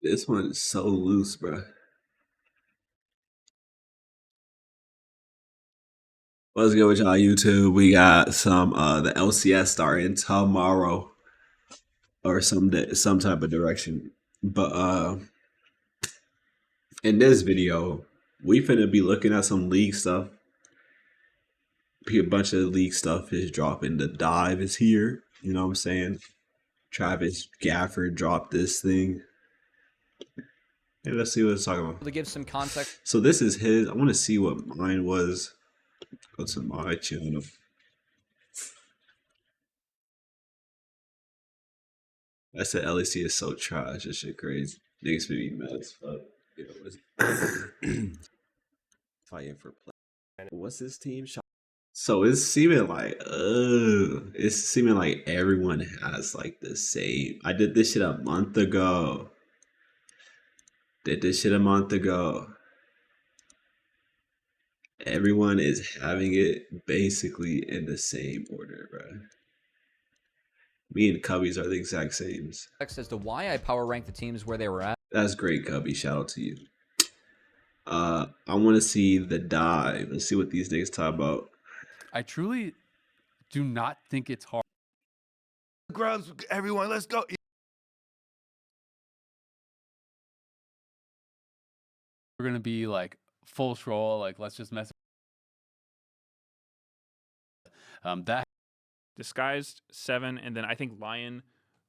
This one is so loose, bro. What's good with y'all YouTube? We got some the LCS starting tomorrow or some type of direction. But in this video, we finna be looking at some league stuff. A bunch of league stuff is dropping. The dive is here. You know what I'm saying? Travis Gafford dropped this thing. Hey, let's see what it's talking about. To give some context. So this is his. I want to see what mine was. Go to my channel. I said LEC is so trash. This shit crazy. Niggas be mad as fuck. Fighting for play. What's this team? So it's seeming like everyone has like the same. I did this shit a month ago. Everyone is having it basically in the same order, bro. Me and Cubbies are the exact same. As to why I power rank the teams where they were at. That's great, Cubby. Shout out to you. I want to see the dive. Let's see what these niggas talk about. I truly do not think it's hard. Grubs, everyone, let's go. We're gonna be like full troll, like let's just mess. That Disguised 7, and then I think Lion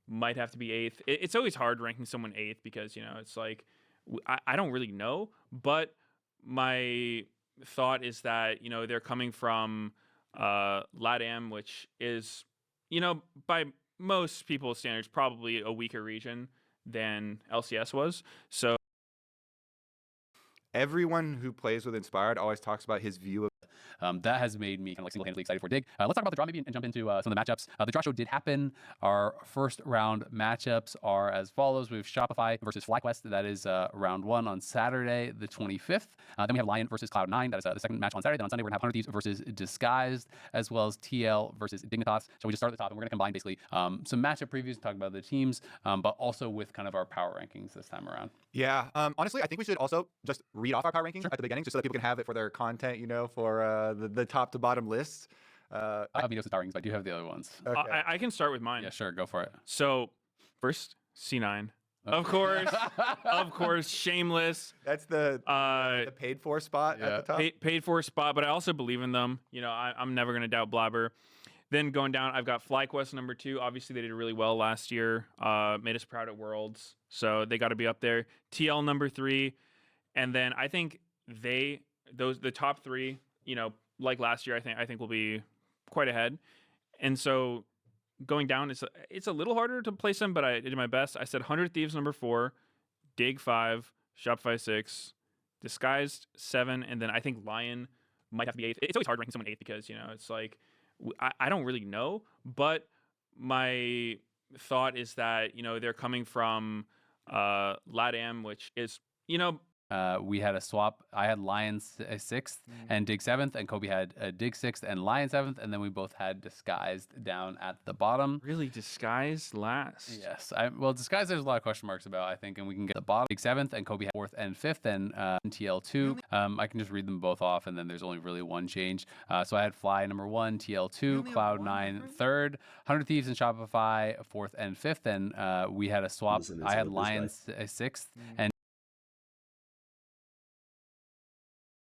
might have to be 8th. It's always hard ranking someone 8th because, you know, it's like I don't really know, but my thought is that, you know, they're coming from LATAM, which is, you know, by most people's standards, probably a weaker region than LCS was. So Everyone who plays with Inspired always talks about his view of that has made me kind of like single-handedly excited for Dig. Let's talk about the draw maybe and jump into some of the matchups. The draw show did happen. Our first round matchups are as follows. We have Shopify versus FlyQuest. That is round 1 on Saturday, the 25th. Then we have Lion versus Cloud9. That is the second match on Saturday. Then on Sunday, we're going to have 100 Thieves versus Disguised, as well as TL versus Dignitas. So we just start at the top, and we're going to combine basically some matchup previews, talk about the teams, but also with kind of our power rankings this time around. Yeah, honestly, I think we should also just read off our power rankings at the beginning, just so that people can have it for their content, you know, for the top to bottom lists. I have Minos' power rankings, but I do have the other ones. Okay. I can start with mine. Yeah, sure, go for it. So first, C9. Of course, shameless. That's the paid for spot at the top. Paid for spot, but I also believe in them. You know, I'm never gonna doubt Blabber. Then going down, I've got FlyQuest number 2. Obviously, they did really well last year. Made us proud at Worlds, so they got to be up there. TL number 3, and then I think the top 3. You know, like last year, I think will be quite ahead. And so going down, it's a little harder to place them, but I did my best. I said 100 Thieves number 4, Dig 5, Shopify 6, Disguised 7, and then I think Lion might have to be 8th. It's always hard ranking someone 8th because, you know, it's like I don't really know, but my thought is that, you know, they're coming from LATAM, which is, you know, we had a swap. I had Lions 6th and Dig 7th, and Kobe had Dig 6th and Lion 7th, and then we both had Disguised down at the bottom. Really, Disguised last? Yes. Well, Disguised, there's a lot of question marks about, I think, and we can get the bottom. Dig 7th, and Kobe had 4th and 5th, and TL2. I can just read them both off, and then there's only really one change. So I had Fly number 1, TL2, Cloud9 3rd, 100 Thieves and Shopify 4th and 5th, and we had a swap. I had Lions 6th, and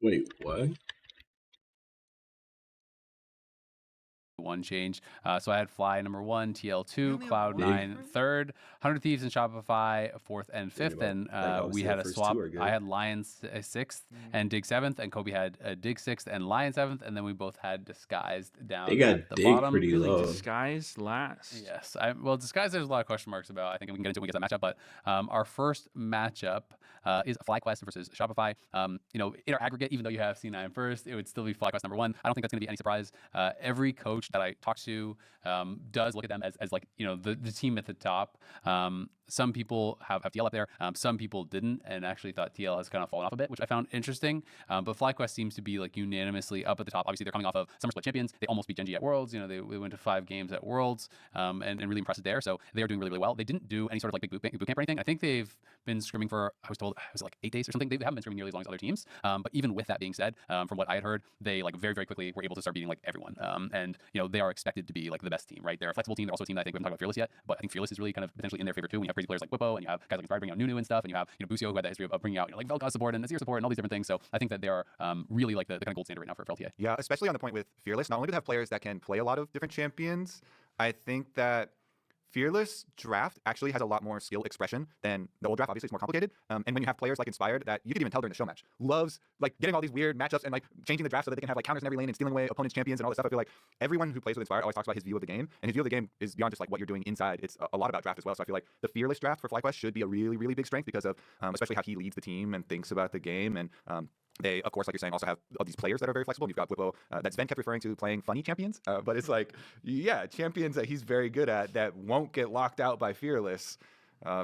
Wait, what? one change. So I had Fly number 1, TL2, Cloud9 3rd, 100 Thieves and Shopify 4th and 5th, and we had a swap. I had Lions 6th and Dig 7th, and Kobe had Dig 6th and Lion 7th, and then we both had Disguised down They got at the Dig bottom. pretty Really, low. Disguised last? Yes. Well, Disguised, there's a lot of question marks about. I think we can get into it when we get to that matchup, but our first matchup is FlyQuest versus Shopify. You know, in our aggregate, even though you have C9 first, it would still be FlyQuest number 1. I don't think that's going to be any surprise. Every coach that I talk to does look at them as like, you know, the team at the top. some people have TL up there, some people didn't, and actually thought TL has kind of fallen off a bit, which I found interesting. But FlyQuest seems to be like unanimously up at the top. Obviously, they're coming off of Summer Split champions. They almost beat Gen G at Worlds. You know, they went to 5 games at Worlds, and really impressed there. So they are doing really, really well. They didn't do any sort of like big boot camp or anything. I think they've been scrimming for, I was told, it was like 8 days or something. They haven't been scrimming nearly as long as other teams. But even with that being said, from what I had heard, they like very, very quickly were able to start beating like everyone. And you know, they are expected to be like the best team, right? They're a flexible team. They're also a team that I think we haven't talked about Fearless yet, but I think Fearless is really kind of potentially in their favor too. When you have crazy players like Whippo, and you have guys like Inspired bringing out Nunu and stuff, and you have, you know, Busio, who had that history of bringing out, you know, like Vel'Koz support and Azir support and all these different things. So I think that they are really like the kind of gold standard right now for LTA. Yeah, especially on the point with Fearless. Not only do they have players that can play a lot of different champions, I think that Fearless draft actually has a lot more skill expression than the old draft. Obviously, it's more complicated. And when you have players like Inspired that you could even tell during the show match, loves like getting all these weird matchups and like changing the draft so that they can have like counters in every lane and stealing away opponents' champions and all this stuff. I feel like everyone who plays with Inspired always talks about his view of the game, and his view of the game is beyond just like what you're doing inside. It's a lot about draft as well. So I feel like the Fearless draft for FlyQuest should be a really, really big strength because of especially how he leads the team and thinks about the game. And they, of course, like you're saying, also have all these players that are very flexible. You've got Whippo that Sven kept referring to playing funny champions, but it's like, yeah, champions that he's very good at that won't get locked out by Fearless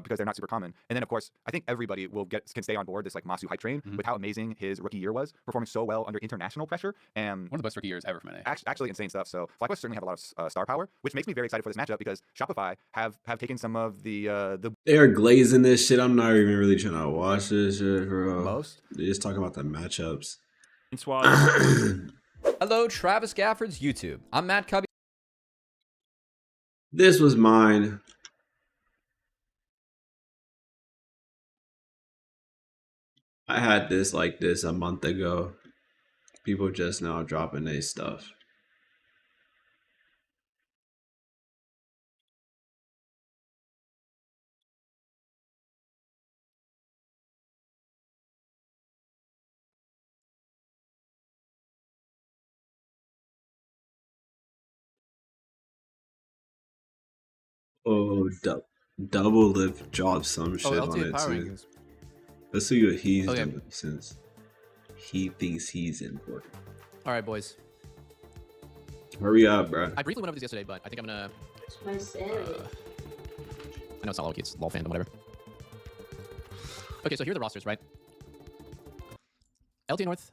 because they're not super common. And then, of course, I think everybody can stay on board this like Masu hype train with how amazing his rookie year was, performing so well under international pressure. And one of the best rookie years ever for NA. Actually insane stuff. So FlyQuest certainly have a lot of star power, which makes me very excited for this matchup because Shopify have taken some of the They're glazing this shit. I'm not even really trying to watch this shit, bro. most. They're just talking about the matchups. Squads. Hello, Travis Gafford's YouTube. I'm Matt Cubby. This was mine. I had this like this a month ago. People just now dropping their stuff. Oh, double lip dropped some shit on LTA it power too. rankings. Let's see what he's Okay. doing since he thinks he's important. All right, boys. Hurry up, bro. I briefly went over this yesterday, but I think I'm gonna. My sanity. I know it's not low key, it's LOL fandom, whatever. Okay, so here are the rosters, right? LTA North,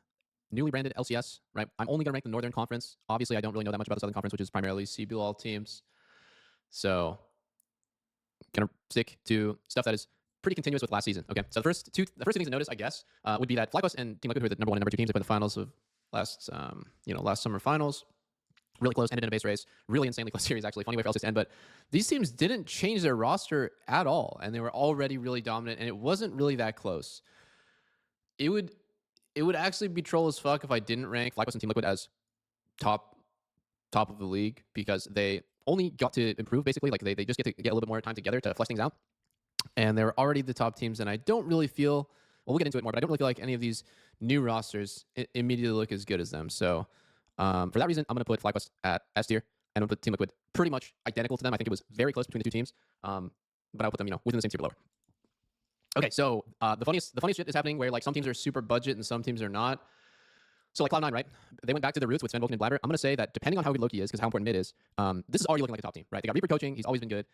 newly branded LCS, right? I'm only gonna rank the Northern Conference. Obviously, I don't really know that much about the Southern Conference, which is primarily CBLOL teams. So, gonna stick to stuff that is pretty continuous with last season. Okay, so the first two things to notice, I guess, would be that FlyQuest and Team Liquid, who are the number 1 and number 2 teams, they played the finals of last summer finals. Really close, ended in a base race. Really insanely close series, actually. Funny way for LCS to end, but these teams didn't change their roster at all, and they were already really dominant, and it wasn't really that close. It would actually be troll as fuck if I didn't rank FlyQuest and Team Liquid as top of the league, because they only got to improve, basically. Like they just get to get a little bit more time together to flesh things out, and they're already the top teams. And I don't really feel, well, we'll get into it more, but I don't really feel like any of these new rosters immediately look as good as them. So for that reason, I'm going to put FlyQuest at S tier, and I'm going to put Team Liquid pretty much identical to them. I think it was very close between the two teams, but I'll put them, within the same tier below. Okay, so the funniest shit is happening where like some teams are super budget and some teams are not. So like Cloud9, right? They went back to their roots with Sven, Vulcan, and Blabber. I'm going to say that depending on how good Loki is, because how important mid is, this is already looking like a top team, right? They got Reaper coaching. He's always been good.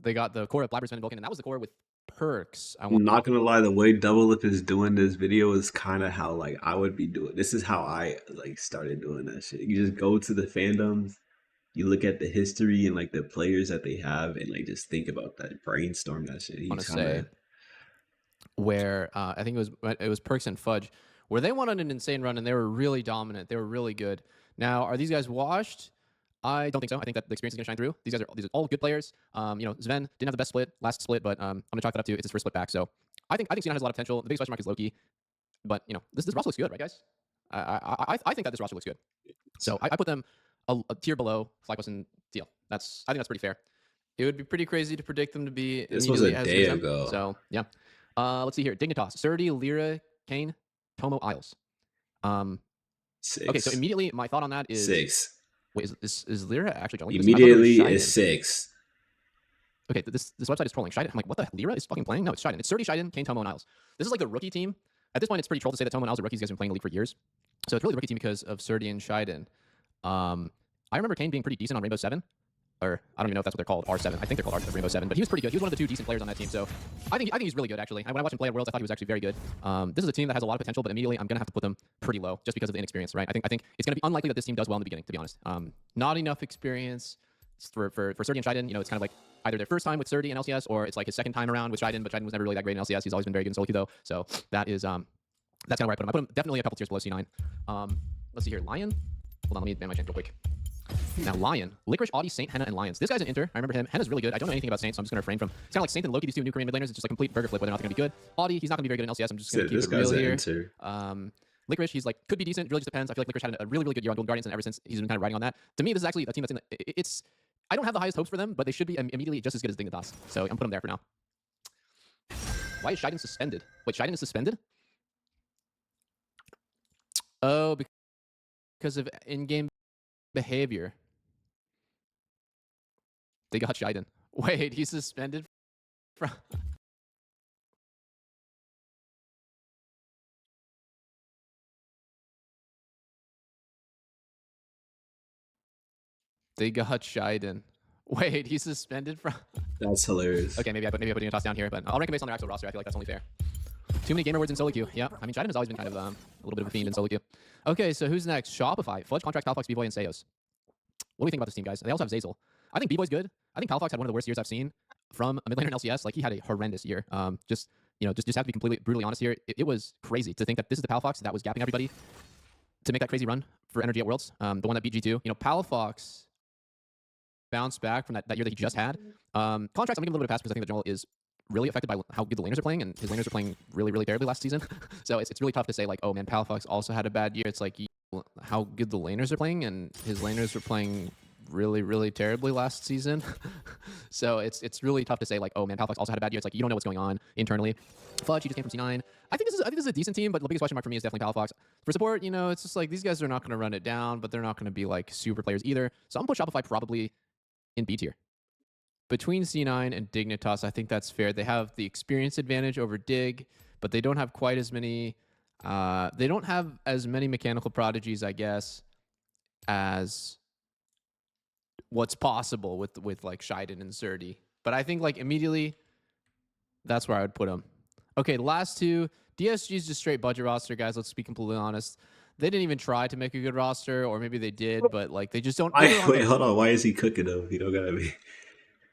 They got the core of Blabber, Sven, and Vulcan, and that was the core with Perks. I'm not gonna lie, the way Double Lip is doing this video is kind of how like I would be doing. This is how I like started doing that shit. You just go to the fandoms, you look at the history and like the players that they have, and like just think about that, brainstorm that shit. I want to say where I think it was Perks and Fudge, where they went on an insane run and they were really dominant. They were really good. Now, are these guys washed? I don't think so. I think that the experience is going to shine through. These are all good players. Sven didn't have the best last split, but I'm going to chalk that up to it's his first split back. So I think Xenon has a lot of potential. The biggest question mark is Loki, but this roster looks good, right, guys? I think that this roster looks good. So I put them a tier below FlyQuest and TL. I think that's pretty fair. It would be pretty crazy to predict them to be this was a as day good as them. ago. So yeah, let's see here. Dignitas, Surdy, Lyra, Kane, Tomo, Isles. 6. Okay, so immediately my thought on that is 6. Wait, is Lyra actually trolling? Immediately is 6. Okay, this website is trolling. Shiden. I'm like, what the hell? Lyra is fucking playing? No, it's Shiden. It's Surdy, Shiden, Kane, Tomo, and Isles. This is like the rookie team. At this point, it's pretty troll to say that Tomo and Isles are rookies. You guys have been playing the league for years. So it's really the rookie team because of Surdy and Shiden. I remember Kane being pretty decent on Rainbow 7. or I don't even know if that's what they're called, R7. I think they're called Rainbow 7, but he was pretty good. He was one of the 2 decent players on that team, so I think he's really good, actually. When I watched him play at Worlds, I thought he was actually very good. This is a team that has a lot of potential, but immediately I'm going to have to put them pretty low just because of the inexperience, right? I think it's going to be unlikely that this team does well in the beginning, to be honest. Not enough experience for Surdy and Shiden. You know, it's kind of like either their first time with Surdy and LCS, or it's like his second time around with Shiden, but Shiden was never really that great in LCS. He's always been very good in solo queue, though, so that is that's kind of where I put him. I put him definitely a couple tiers below C9. Let's see here. Lion. Hold on, let me ban my chant real quick. Now, Lion. Licorice, Audi, Saint, Henna, and Lions. This guy's an Inter. I remember him. Henna's really good. I don't know anything about Saint, so I'm just going to refrain from... It's kind of like Saint and Loki, these 2 new Korean mid laners. It's just a complete burger flip where they're not going to be good. Audi, he's not going to be very good in LCS. I'm just going to keep it real here. Inter. Licorice, he's like, could be decent. It really just depends. I feel like Licorice had a really, really good year on Golden Guardians, and ever since he's been kind of riding on that. To me, this is actually a team that's in the... It's... I don't have the highest hopes for them, but they should be immediately just as good as Dignitas. So I'm putting them there for now. Why is Shiden suspended? Wait, Shiden is suspended? Oh, because of in-game behavior. They got Shiden. Wait, he's suspended from... They got Shiden. Wait, he's suspended from... That's hilarious. Okay, maybe I put Dignitas down here, but I'll rank him based on their actual roster. I feel like that's only fair. Too many gamer words in solo queue. Yeah, I mean, Shiden has always been kind of a little bit of a fiend in solo queue. Okay, so who's next? Shopify, Fudge, Contract, Palfox, B-Boy, and Seos. What do we think about this team, guys? They also have Zazel. I think B-Boy's good. I think Palfox had one of the worst years I've seen from a mid laner in LCS. Like, he had a horrendous year. Just have to be completely brutally honest here. It was crazy to think that this is the Palfox that was gapping everybody to make that crazy run for energy at Worlds. The one that beat G2. You know, Palfox bounced back from that year that he just had. Contracts, I'm giving a little bit of pass because I think the general is really affected by how good the laners are playing, and his laners are playing really, really terribly last season. So it's really tough to say, like, oh man, Palfox also had a bad year. It's like, how good the laners are playing, and his laners are playing really, really terribly last season. So it's really tough to say, like, oh man, Palfox also had a bad year. It's like, you don't know what's going on internally. Fudge, he just came from C9. I think this is a decent team, but the biggest question mark for me is definitely Palfox. For support, you know, it's just like, these guys are not going to run it down, but they're not going to be like super players either. So I'm going to put Shopify probably in B tier. Between C9 and Dignitas, I think that's fair. They have the experience advantage over Dig, but they don't have quite as many... they don't have as many mechanical prodigies, I guess, as what's possible with like Shiden and Surdy. But I think, like, immediately, that's where I would put them. Okay, the last 2, DSG's just straight budget roster, guys. Let's be completely honest. They didn't even try to make a good roster, or maybe they did, but like they just don't... Wait, hold on. Why is he cooking them? You don't gotta be...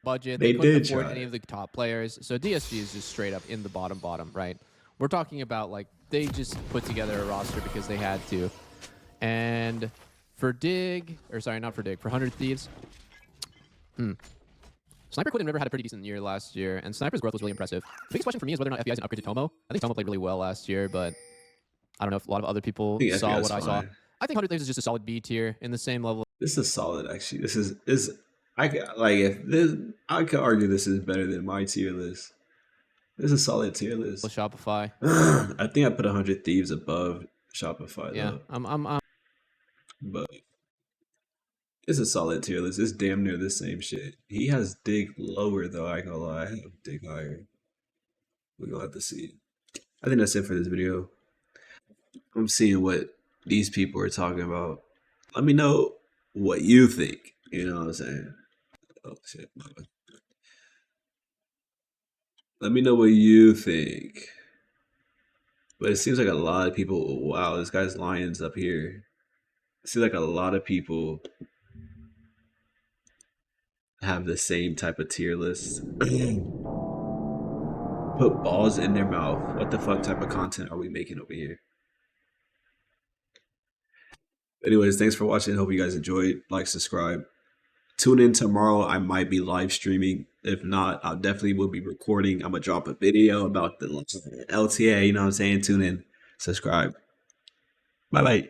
budget. They couldn't afford any of the top players. So DSG is just straight up in the bottom, right? We're talking about, like, they just put together a roster because they had to. And for Dig, or sorry, not for Dig, for 100 Thieves, Sniper, Quid, and River had a pretty decent year last year, and Sniper's growth was really impressive. The biggest question for me is whether or not FBI is an upgrade to Tomo. I think Tomo played really well last year, but I don't know if a lot of other people saw what I saw. I think 100 Thieves is just a solid B tier in the same level. This is solid, actually. This is I could argue this is better than my tier list. This is a solid tier list. Shopify. I think I put 100 Thieves above Shopify. Yeah, though. But it's a solid tier list. It's damn near the same shit. He has Dig lower though. I ain't gonna lie. I have Dig higher. We're gonna have to see. I think that's it for this video. I'm seeing what these people are talking about. Let me know what you think. You know what I'm saying? Oh shit. Let me know what you think. But it seems like a lot of people... Wow, this guy's Lions up here. It seems like a lot of people have the same type of tier list. Put balls in their mouth. What the fuck type of content are we making over here? Anyways, thanks for watching. Hope you guys enjoyed. Like, subscribe. Tune in tomorrow. I might be live streaming. If not, I definitely will be recording. I'm going to drop a video about the LTA. You know what I'm saying? Tune in. Subscribe. Bye-bye.